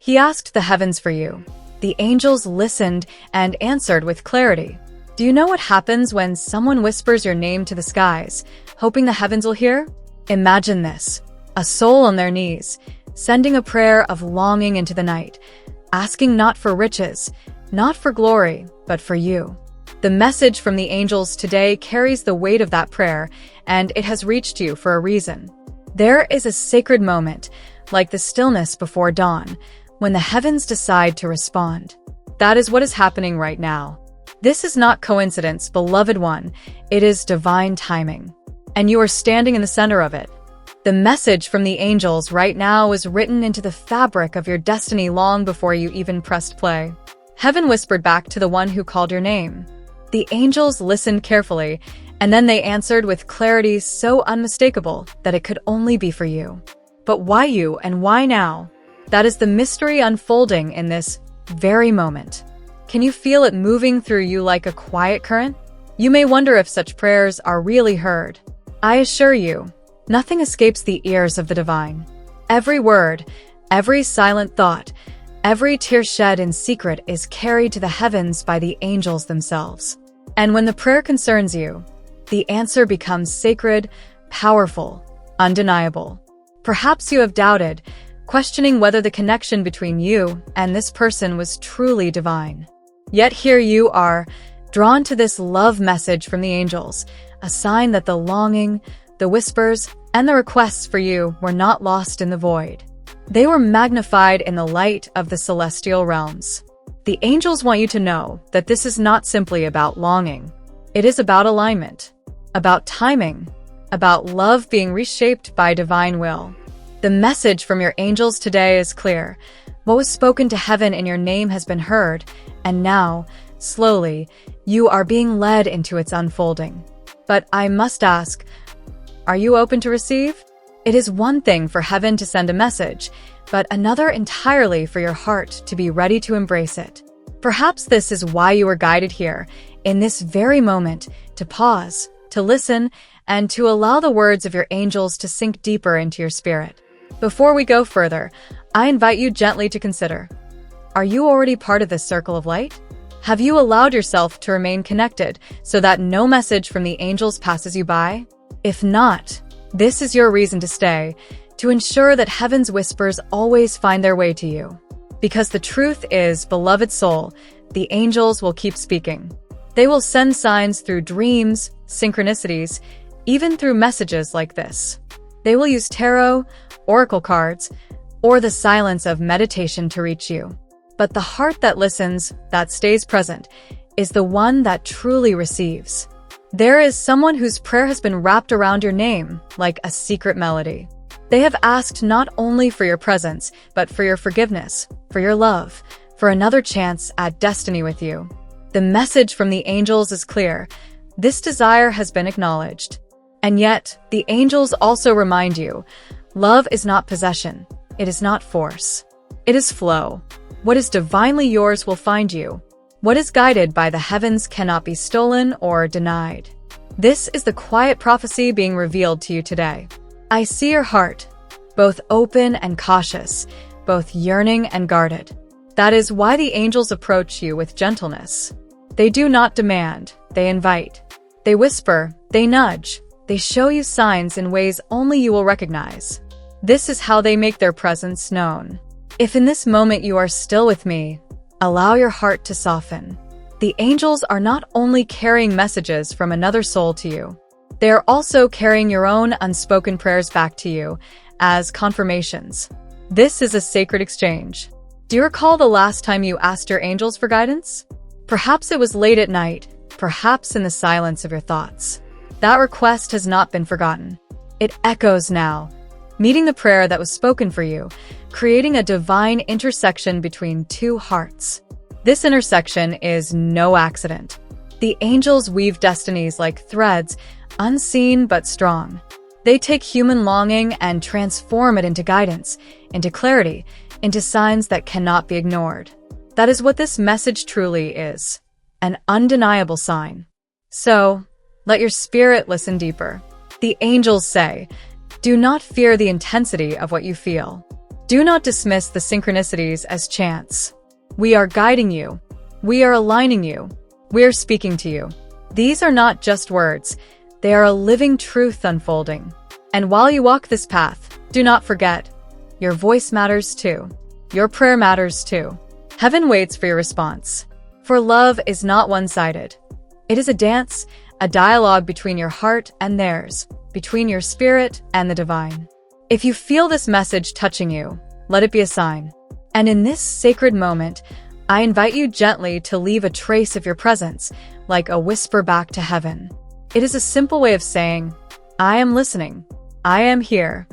He asked the heavens for you. The angels listened and answered with clarity. Do you know what happens when someone whispers your name to the skies, hoping the heavens will hear? Imagine this: a soul on their knees, sending a prayer of longing into the night, asking not for riches, not for glory, but for you. The message from the angels today carries the weight of that prayer, and it has reached you for a reason. There is a sacred moment, like the stillness before dawn, when the heavens decide to respond. That is what is happening right now. This is not coincidence, beloved one. It is divine timing. And you are standing in the center of it. The message from the angels right now is written into the fabric of your destiny long before you even pressed play. Heaven whispered back to the one who called your name. The angels listened carefully, and then they answered with clarity so unmistakable that it could only be for you. But why you and why now? That is the mystery unfolding in this very moment. Can you feel it moving through you like a quiet current? You may wonder if such prayers are really heard. I assure you, nothing escapes the ears of the divine. Every word, every silent thought, every tear shed in secret is carried to the heavens by the angels themselves. And when the prayer concerns you, the answer becomes sacred, powerful, undeniable. Perhaps you have doubted, questioning whether the connection between you and this person was truly divine. Yet here you are, drawn to this love message from the angels, a sign that the longing, the whispers, and the requests for you were not lost in the void. They were magnified in the light of the celestial realms. The angels want you to know that this is not simply about longing. It is about alignment, about timing, about love being reshaped by divine will. The message from your angels today is clear. What was spoken to heaven in your name has been heard, and now, slowly, you are being led into its unfolding. But I must ask, are you open to receive? It is one thing for heaven to send a message, but another entirely for your heart to be ready to embrace it. Perhaps this is why you were guided here, in this very moment, to pause, to listen, and to allow the words of your angels to sink deeper into your spirit. Before we go further, I invite you gently to consider, are you already part of this circle of light? Have you allowed yourself to remain connected so that no message from the angels passes you by? If not, this is your reason to stay, to ensure that heaven's whispers always find their way to you. Because the truth is, beloved soul, the angels will keep speaking. They will send signs through dreams, synchronicities, even through messages like this. They will use tarot, oracle cards, or the silence of meditation to reach you. But the heart that listens, that stays present, is the one that truly receives. There is someone whose prayer has been wrapped around your name like a secret melody. They have asked not only for your presence, but for your forgiveness, for your love, for another chance at destiny with you. The message from the angels is clear. This desire has been acknowledged. And yet, the angels also remind you, love is not possession. It is not force. It is flow. What is divinely yours will find you. What is guided by the heavens cannot be stolen or denied. This is the quiet prophecy being revealed to you today. I see your heart, both open and cautious, both yearning and guarded. That is why the angels approach you with gentleness. They do not demand, they invite. They whisper, they nudge, they show you signs in ways only you will recognize. This is how they make their presence known. If in this moment you are still with me, allow your heart to soften. The angels are not only carrying messages from another soul to you, they are also carrying your own unspoken prayers back to you as confirmations. This is a sacred exchange. Do you recall the last time you asked your angels for guidance? Perhaps it was late at night, perhaps in the silence of your thoughts. That request has not been forgotten. It echoes now, meeting the prayer that was spoken for you, creating a divine intersection between two hearts. This intersection is no accident. The angels weave destinies like threads, unseen but strong. They take human longing and transform it into guidance, into clarity, into signs that cannot be ignored. That is what this message truly is, an undeniable sign. So, let your spirit listen deeper. The angels say, do not fear the intensity of what you feel. Do not dismiss the synchronicities as chance. We are guiding you. We are aligning you. We are speaking to you. These are not just words. They are a living truth unfolding. And while you walk this path, do not forget, your voice matters too. Your prayer matters too. Heaven waits for your response. For love is not one-sided. It is a dance, a dialogue between your heart and theirs, between your spirit and the divine. If you feel this message touching you, let it be a sign. And in this sacred moment, I invite you gently to leave a trace of your presence, like a whisper back to heaven. It is a simple way of saying, I am listening. I am here.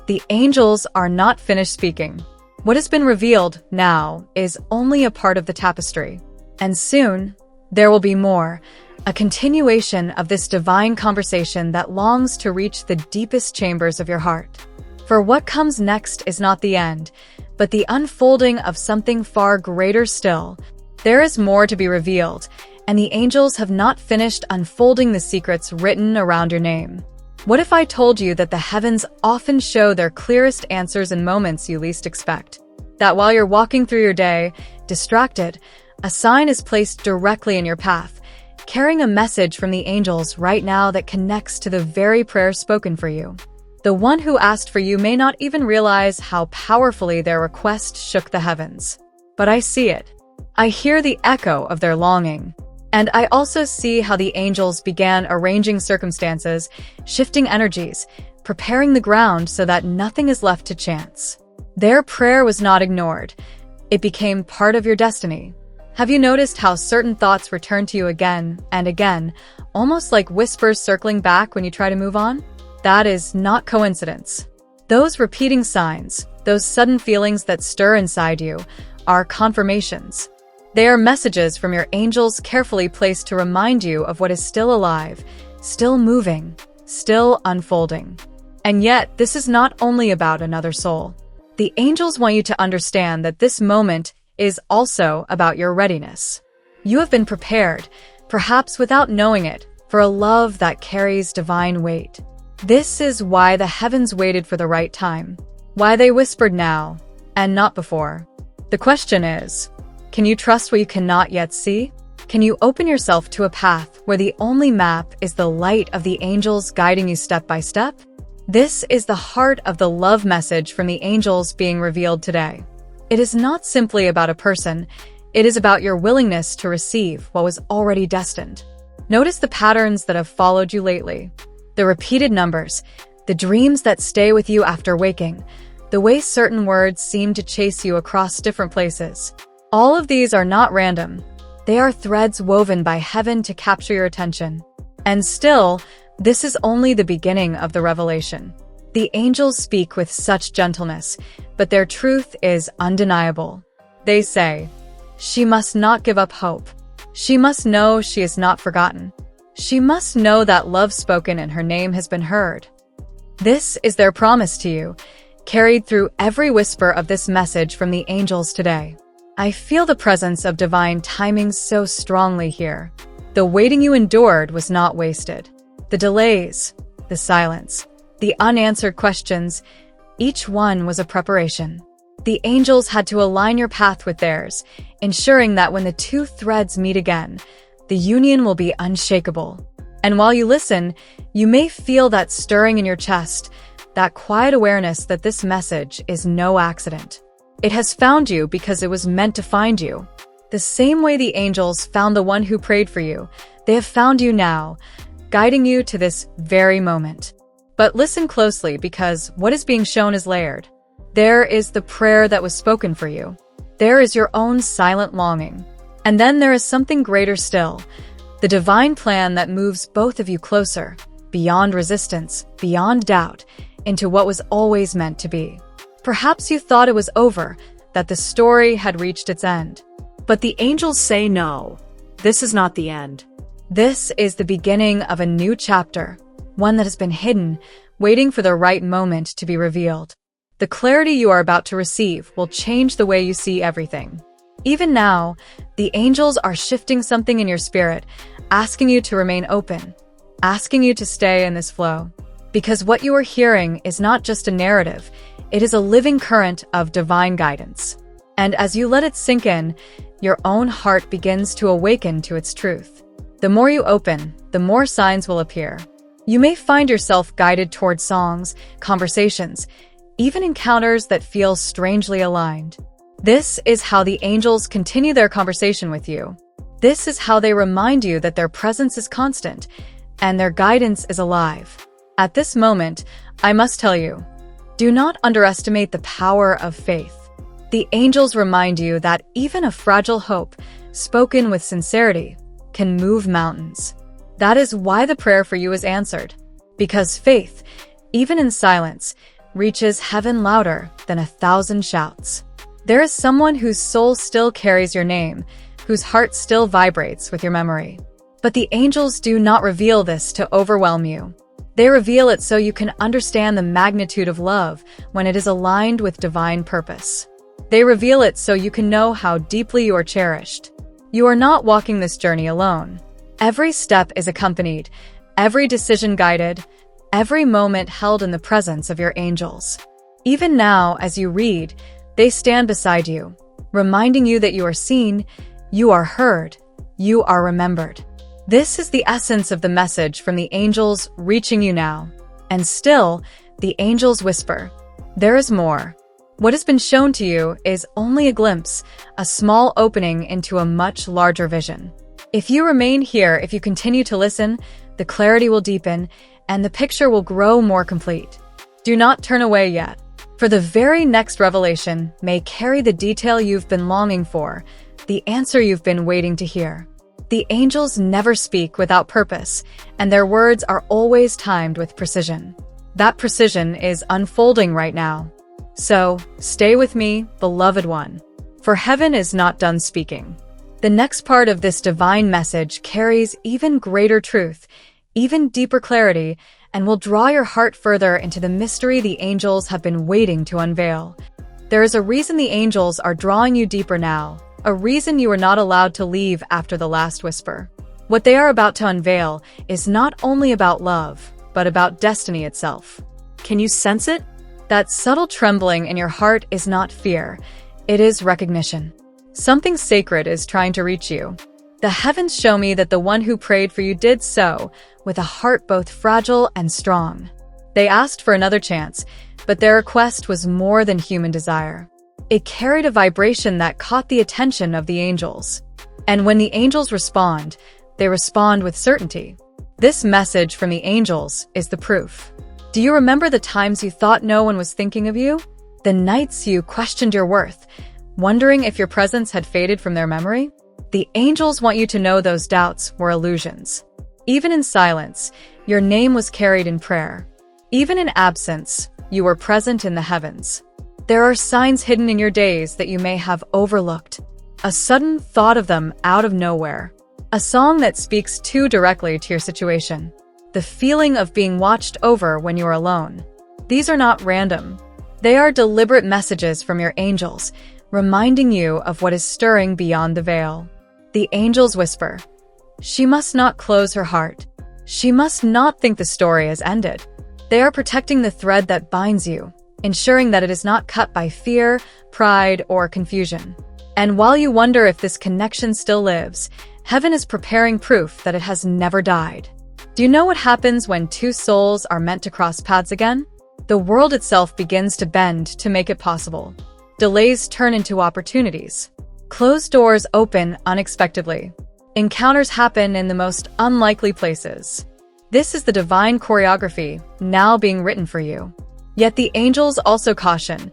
The angels are not finished speaking. What has been revealed now is only a part of the tapestry. And soon, there will be more, a continuation of this divine conversation that longs to reach the deepest chambers of your heart. For what comes next is not the end, but the unfolding of something far greater still. There is more to be revealed, and the angels have not finished unfolding the secrets written around your name. What if I told you that the heavens often show their clearest answers in moments you least expect? That while you're walking through your day, distracted, a sign is placed directly in your path, carrying a message from the angels right now that connects to the very prayer spoken for you. The one who asked for you may not even realize how powerfully their request shook the heavens. But I see it. I hear the echo of their longing. And I also see how the angels began arranging circumstances, shifting energies, preparing the ground so that nothing is left to chance. Their prayer was not ignored. It became part of your destiny. Have you noticed how certain thoughts return to you again and again, almost like whispers circling back when you try to move on? That is not coincidence. Those repeating signs, those sudden feelings that stir inside you, are confirmations. They are messages from your angels carefully placed to remind you of what is still alive, still moving, still unfolding. And yet, this is not only about another soul. The angels want you to understand that this moment is also about your readiness. You have been prepared, perhaps without knowing it, for a love that carries divine weight. This is why the heavens waited for the right time, why they whispered now, and not before. The question is, can you trust what you cannot yet see? Can you open yourself to a path where the only map is the light of the angels guiding you step by step? This is the heart of the love message from the angels being revealed today. It is not simply about a person, it is about your willingness to receive what was already destined. Notice the patterns that have followed you lately, the repeated numbers, the dreams that stay with you after waking, the way certain words seem to chase you across different places. All of these are not random. They are threads woven by heaven to capture your attention. And still, this is only the beginning of the revelation. The angels speak with such gentleness, but their truth is undeniable. They say, she must not give up hope. She must know she is not forgotten. She must know that love spoken in her name has been heard. This is their promise to you, carried through every whisper of this message from the angels today. I feel the presence of divine timing so strongly here. The waiting you endured was not wasted. The delays, the silence, the unanswered questions, each one was a preparation. The angels had to align your path with theirs, ensuring that when the two threads meet again, the union will be unshakable. And while you listen, you may feel that stirring in your chest, that quiet awareness that this message is no accident. It has found you because it was meant to find you. The same way the angels found the one who prayed for you, they have found you now, guiding you to this very moment. But listen closely because what is being shown is layered. There is the prayer that was spoken for you. There is your own silent longing. And then there is something greater still, the divine plan that moves both of you closer, beyond resistance, beyond doubt, into what was always meant to be. Perhaps you thought it was over, that the story had reached its end. But the angels say no. This is not the end. This is the beginning of a new chapter, one that has been hidden, waiting for the right moment to be revealed. The clarity you are about to receive will change the way you see everything. Even now, the angels are shifting something in your spirit, asking you to remain open, asking you to stay in this flow. Because what you are hearing is not just a narrative, it is a living current of divine guidance. And as you let it sink in, your own heart begins to awaken to its truth. The more you open, the more signs will appear. You may find yourself guided toward songs, conversations, even encounters that feel strangely aligned. This is how the angels continue their conversation with you. This is how they remind you that their presence is constant and their guidance is alive. At this moment, I must tell you, do not underestimate the power of faith. The angels remind you that even a fragile hope, spoken with sincerity, can move mountains. That is why the prayer for you is answered. Because faith, even in silence, reaches heaven louder than 1,000 shouts. There is someone whose soul still carries your name, whose heart still vibrates with your memory. But the angels do not reveal this to overwhelm you. They reveal it so you can understand the magnitude of love when it is aligned with divine purpose. They reveal it so you can know how deeply you are cherished. You are not walking this journey alone. Every step is accompanied, every decision guided, every moment held in the presence of your angels. Even now, as you read, they stand beside you, reminding you that you are seen, you are heard, you are remembered. This is the essence of the message from the angels reaching you now. And still, the angels whisper, there is more. What has been shown to you is only a glimpse, a small opening into a much larger vision. If you remain here, if you continue to listen, the clarity will deepen and the picture will grow more complete. Do not turn away yet, for the very next revelation may carry the detail you've been longing for, the answer you've been waiting to hear. The angels never speak without purpose, and their words are always timed with precision. That precision is unfolding right now. So, stay with me, beloved one, for heaven is not done speaking. The next part of this divine message carries even greater truth, even deeper clarity, and will draw your heart further into the mystery the angels have been waiting to unveil. There is a reason the angels are drawing you deeper now, a reason you are not allowed to leave after the last whisper. What they are about to unveil is not only about love, but about destiny itself. Can you sense it? That subtle trembling in your heart is not fear, it is recognition. Something sacred is trying to reach you. The heavens show me that the one who prayed for you did so, with a heart both fragile and strong. They asked for another chance, but their request was more than human desire. It carried a vibration that caught the attention of the angels. And when the angels respond, they respond with certainty. This message from the angels is the proof. Do you remember the times you thought no one was thinking of you? The nights you questioned your worth, wondering if your presence had faded from their memory? The angels want you to know those doubts were illusions. Even in silence, your name was carried in prayer. Even in absence, you were present in the heavens. There are signs hidden in your days that you may have overlooked. A sudden thought of them out of nowhere. A song that speaks too directly to your situation. The feeling of being watched over when you're alone. These are not random. They are deliberate messages from your angels, reminding you of what is stirring beyond the veil. The angels whisper, she must not close her heart. She must not think the story has ended. They are protecting the thread that binds you, ensuring that it is not cut by fear, pride, or confusion. And while you wonder if this connection still lives, heaven is preparing proof that it has never died. Do you know what happens when two souls are meant to cross paths again? The world itself begins to bend to make it possible. Delays turn into opportunities. Closed doors open unexpectedly. Encounters happen in the most unlikely places. This is the divine choreography now being written for you. Yet the angels also caution,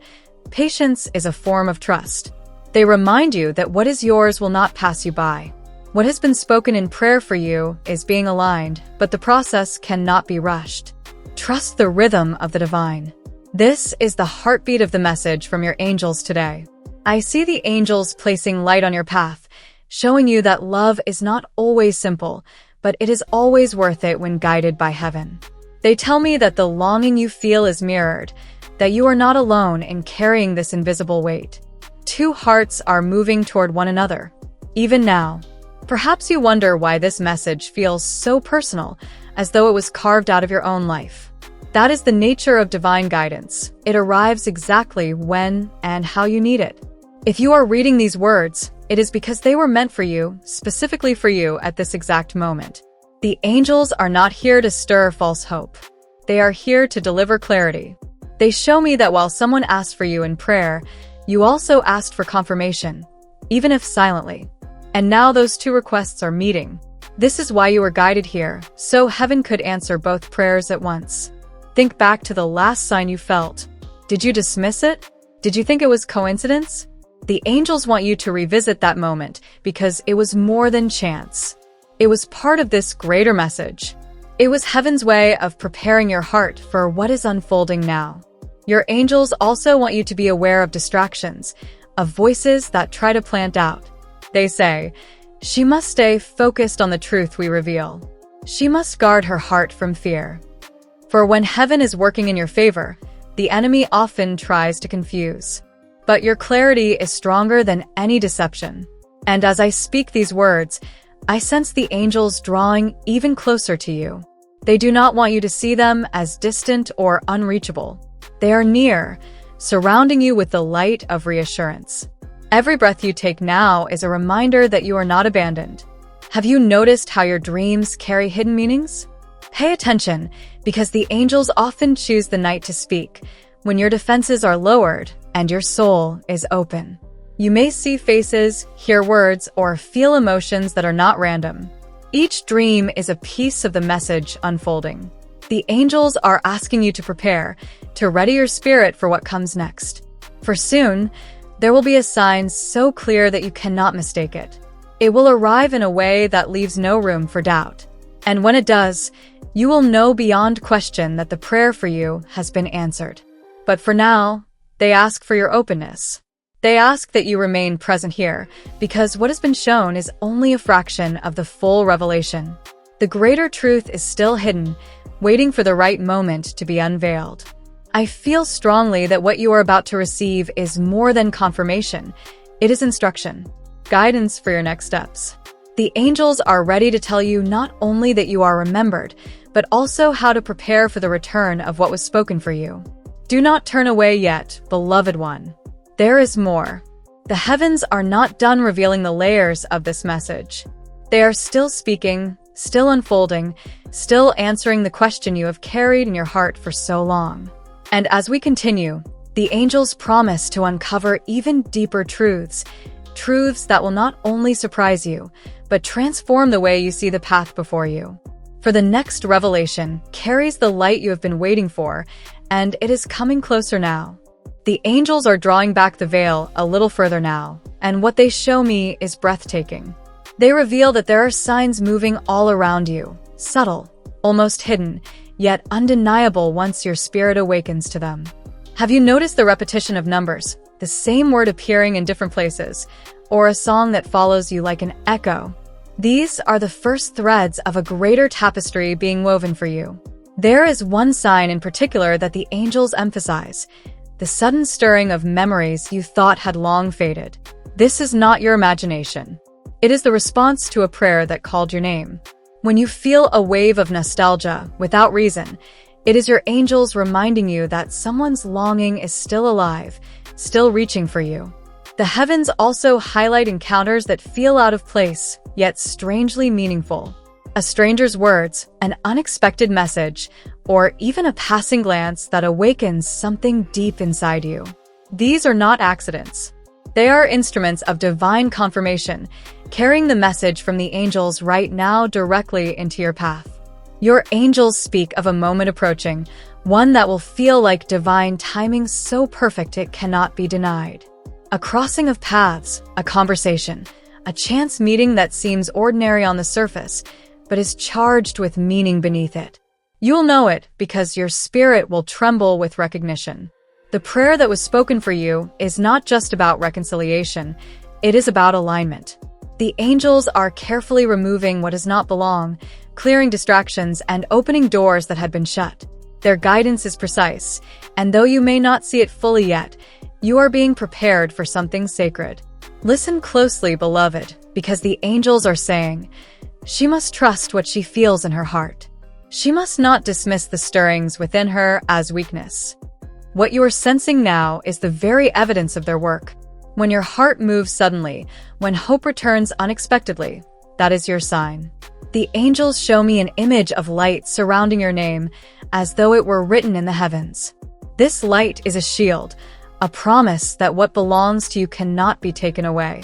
patience is a form of trust. They remind you that what is yours will not pass you by. What has been spoken in prayer for you is being aligned, but the process cannot be rushed. Trust the rhythm of the divine. This is the heartbeat of the message from your angels today. I see the angels placing light on your path, showing you that love is not always simple, but it is always worth it when guided by heaven. They tell me that the longing you feel is mirrored, that you are not alone in carrying this invisible weight. Two hearts are moving toward one another, even now. Perhaps you wonder why this message feels so personal, as though it was carved out of your own life. That is the nature of divine guidance. It arrives exactly when and how you need it. If you are reading these words, it is because they were meant for you, specifically for you at this exact moment. The angels are not here to stir false hope. They are here to deliver clarity. They show me that while someone asked for you in prayer, you also asked for confirmation, even if silently. And now those two requests are meeting. This is why you were guided here, so heaven could answer both prayers at once. Think back to the last sign you felt. Did you dismiss it? Did you think it was coincidence? The angels want you to revisit that moment because it was more than chance. It was part of this greater message. It was heaven's way of preparing your heart for what is unfolding now. Your angels also want you to be aware of distractions, of voices that try to plant doubt. They say, she must stay focused on the truth we reveal. She must guard her heart from fear. For when heaven is working in your favor, the enemy often tries to confuse. But your clarity is stronger than any deception. And as I speak these words, I sense the angels drawing even closer to you. They do not want you to see them as distant or unreachable. They are near, surrounding you with the light of reassurance. Every breath you take now is a reminder that you are not abandoned. Have you noticed how your dreams carry hidden meanings? Pay attention, because the angels often choose the night to speak, when your defenses are lowered and your soul is open. You may see faces, hear words, or feel emotions that are not random. Each dream is a piece of the message unfolding. The angels are asking you to prepare, to ready your spirit for what comes next. For soon, there will be a sign so clear that you cannot mistake it. It will arrive in a way that leaves no room for doubt. And when it does, you will know beyond question that the prayer for you has been answered. But for now, they ask for your openness. They ask that you remain present here, because what has been shown is only a fraction of the full revelation. The greater truth is still hidden, waiting for the right moment to be unveiled. I feel strongly that what you are about to receive is more than confirmation. It is instruction, guidance for your next steps. The angels are ready to tell you not only that you are remembered, but also how to prepare for the return of what was spoken for you. Do not turn away yet, beloved one. There is more. The heavens are not done revealing the layers of this message. They are still speaking, still unfolding, still answering the question you have carried in your heart for so long. And as we continue, the angels promise to uncover even deeper truths, truths that will not only surprise you, but transform the way you see the path before you. For the next revelation carries the light you have been waiting for, and it is coming closer now. The angels are drawing back the veil a little further now, and what they show me is breathtaking. They reveal that there are signs moving all around you, subtle, almost hidden, yet undeniable once your spirit awakens to them. Have you noticed the repetition of numbers, the same word appearing in different places, or a song that follows you like an echo? These are the first threads of a greater tapestry being woven for you. There is one sign in particular that the angels emphasize: the sudden stirring of memories you thought had long faded. This is not your imagination. It is the response to a prayer that called your name. When you feel a wave of nostalgia without reason, it is your angels reminding you that someone's longing is still alive, still reaching for you. The heavens also highlight encounters that feel out of place, yet strangely meaningful. A stranger's words, an unexpected message, or even a passing glance that awakens something deep inside you. These are not accidents. They are instruments of divine confirmation, carrying the message from the angels right now directly into your path. Your angels speak of a moment approaching, one that will feel like divine timing so perfect it cannot be denied. A crossing of paths, a conversation, a chance meeting that seems ordinary on the surface, but is charged with meaning beneath it. You'll know it because your spirit will tremble with recognition. The prayer that was spoken for you is not just about reconciliation, it is about alignment. The angels are carefully removing what does not belong, clearing distractions and opening doors that had been shut. Their guidance is precise, and though you may not see it fully yet, you are being prepared for something sacred. Listen closely, beloved, because the angels are saying, she must trust what she feels in her heart. She must not dismiss the stirrings within her as weakness. What you are sensing now is the very evidence of their work. When your heart moves suddenly, when hope returns unexpectedly, that is your sign. The angels show me an image of light surrounding your name, as though it were written in the heavens. This light is a shield, a promise that what belongs to you cannot be taken away.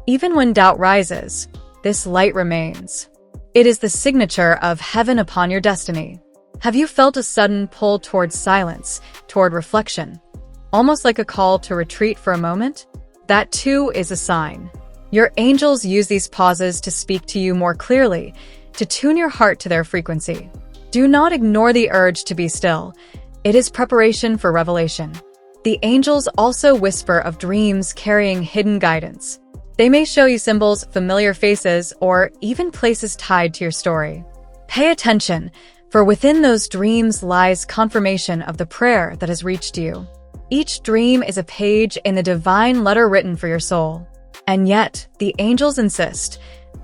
Even when doubt rises, this light remains. It is the signature of heaven upon your destiny. Have you felt a sudden pull toward silence, toward reflection? Almost like a call to retreat for a moment? That too is a sign. Your angels use these pauses to speak to you more clearly, to tune your heart to their frequency. Do not ignore the urge to be still. It is preparation for revelation. The angels also whisper of dreams carrying hidden guidance. They may show you symbols, familiar faces, or even places tied to your story. Pay attention, for within those dreams lies confirmation of the prayer that has reached you. Each dream is a page in the divine letter written for your soul. And yet, the angels insist,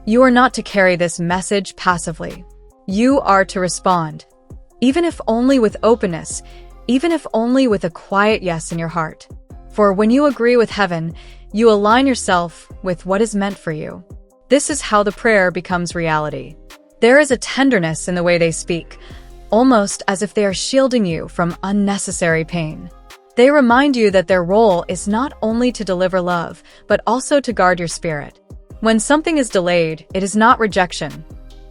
you are not to carry this message passively. You are to respond, even if only with openness, even if only with a quiet yes in your heart. For when you agree with heaven, you align yourself with what is meant for you. This is how the prayer becomes reality. There is a tenderness in the way they speak, almost as if they are shielding you from unnecessary pain. They remind you that their role is not only to deliver love, but also to guard your spirit. When something is delayed, it is not rejection.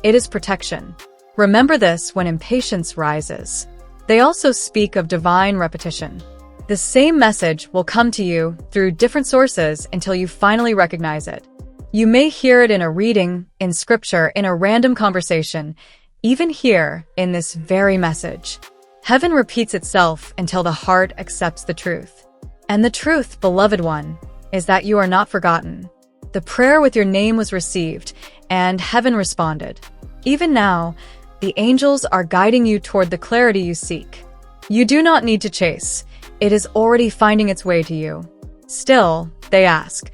It is protection. Remember this when impatience rises. They also speak of divine repetition. The same message will come to you through different sources until you finally recognize it. You may hear it in a reading, in scripture, in a random conversation, even here in this very message. Heaven repeats itself until the heart accepts the truth. And the truth, beloved one, is that you are not forgotten. The prayer with your name was received, and heaven responded. Even now, the angels are guiding you toward the clarity you seek. You do not need to chase. It is already finding its way to you. Still, they ask,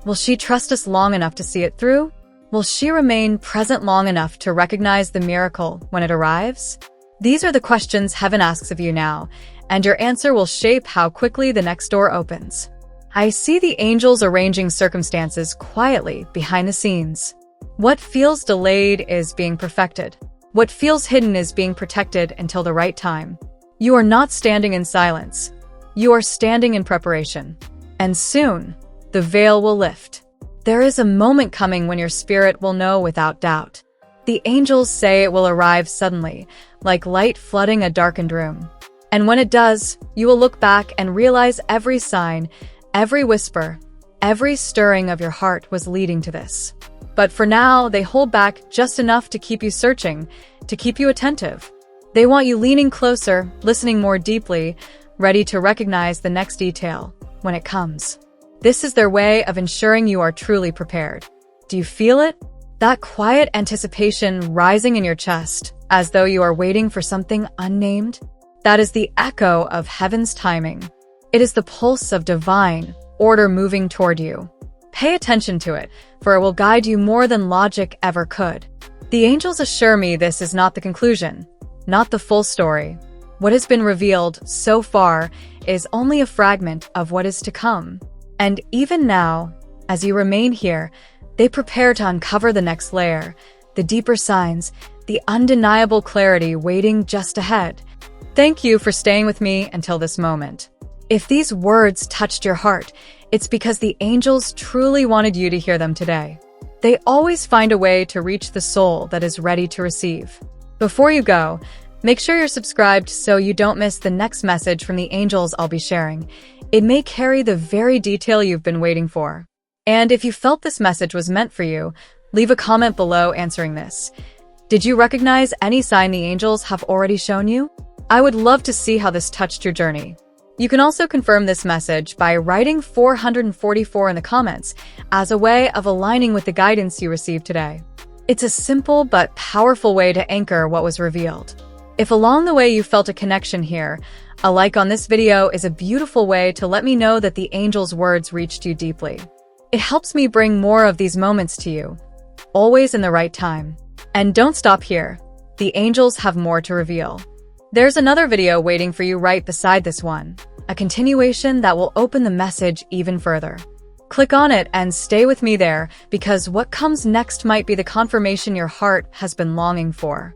will she trust us long enough to see it through? Will she remain present long enough to recognize the miracle when it arrives? These are the questions heaven asks of you now, and your answer will shape how quickly the next door opens. I see the angels arranging circumstances quietly behind the scenes. What feels delayed is being perfected. What feels hidden is being protected until the right time. You are not standing in silence. You are standing in preparation. And soon, the veil will lift. There is a moment coming when your spirit will know without doubt. The angels say it will arrive suddenly, like light flooding a darkened room. And when it does, you will look back and realize every sign, every whisper, every stirring of your heart was leading to this. But for now, they hold back just enough to keep you searching, to keep you attentive. They want you leaning closer, listening more deeply, ready to recognize the next detail when it comes. This is their way of ensuring you are truly prepared. Do you feel it? That quiet anticipation rising in your chest, as though you are waiting for something unnamed? That is the echo of heaven's timing. It is the pulse of divine order moving toward you. Pay attention to it, for it will guide you more than logic ever could. The angels assure me this is not the conclusion, not the full story. What has been revealed so far is only a fragment of what is to come. And even now, as you remain here, they prepare to uncover the next layer, the deeper signs, the undeniable clarity waiting just ahead. Thank you for staying with me until this moment. If these words touched your heart, it's because the angels truly wanted you to hear them today. They always find a way to reach the soul that is ready to receive. Before you go, make sure you're subscribed so you don't miss the next message from the angels I'll be sharing. It may carry the very detail you've been waiting for. And if you felt this message was meant for you, leave a comment below answering this. Did you recognize any sign the angels have already shown you? I would love to see how this touched your journey. You can also confirm this message by writing 444 in the comments as a way of aligning with the guidance you received today. It's a simple but powerful way to anchor what was revealed. If along the way you felt a connection here, a like on this video is a beautiful way to let me know that the angels' words reached you deeply. It helps me bring more of these moments to you, always in the right time. And don't stop here. The angels have more to reveal. There's another video waiting for you right beside this one, a continuation that will open the message even further. Click on it and stay with me there, because what comes next might be the confirmation your heart has been longing for.